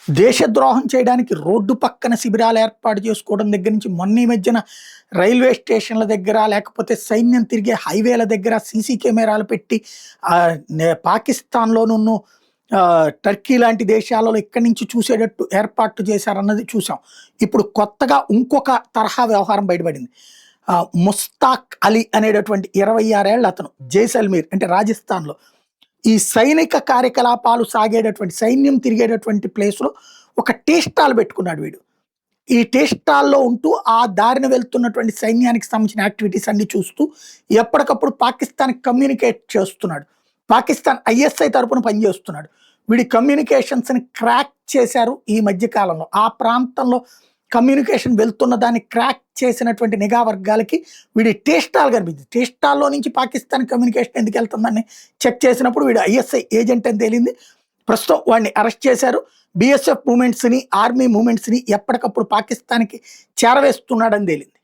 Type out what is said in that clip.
దేశద్రోహం చేయడానికి రోడ్డు పక్కన శిబిరాలు ఏర్పాటు చేసుకోవడం దగ్గర నుంచి మొన్న ఈ మధ్యన రైల్వే స్టేషన్ల దగ్గర లేకపోతే సైన్యం తిరిగే హైవేల దగ్గర సీసీ కెమెరాలు పెట్టి పాకిస్తాన్లోనూ టర్కీ లాంటి దేశాలలో ఇక్కడి నుంచి చూసేటట్టు ఏర్పాట్లు చేశారన్నది చూసాం. ఇప్పుడు కొత్తగా ఇంకొక తరహా వ్యవహారం బయటపడింది. ముస్తాక్ అలీ అనేటటువంటి 26 ఏళ్ళ అతను జైసల్మీర్ అంటే రాజస్థాన్లో ఈ సైనిక కార్యకలాపాలు సాగేటటువంటి సైన్యం తిరిగేటటువంటి ప్లేస్లో ఒక టీ స్టాల్ పెట్టుకున్నాడు వీడు. ఈ టీ స్టాల్లో ఉంటూ ఆ దారిన వెళ్తున్నటువంటి సైన్యానికి సంబంధించిన యాక్టివిటీస్ అన్ని చూస్తూ ఎప్పటికప్పుడు పాకిస్తాన్కి కమ్యూనికేట్ చేస్తున్నాడు. పాకిస్తాన్ ISI తరపున పనిచేస్తున్నాడు. వీడి కమ్యూనికేషన్స్ని క్రాక్ చేశారు ఈ మధ్య కాలంలో. ఆ ప్రాంతంలో కమ్యూనికేషన్ వెళ్తున్న దాన్ని క్రాక్ చేసినటువంటి నిఘా వర్గాలకి వీడి టీ స్టాల్ కనిపించింది. టీ స్టాల్లో నుంచి పాకిస్తాన్ కమ్యూనికేషన్ ఎందుకు వెళ్తుందని చెక్ చేసినప్పుడు వీడు ISI ఏజెంట్ అని తేలింది. ప్రస్తుతం వాడిని అరెస్ట్ చేశారు. BSF మూమెంట్స్ని ఆర్మీ మూమెంట్స్ని ఎప్పటికప్పుడు పాకిస్తాన్కి చేరవేస్తున్నాడని తేలింది.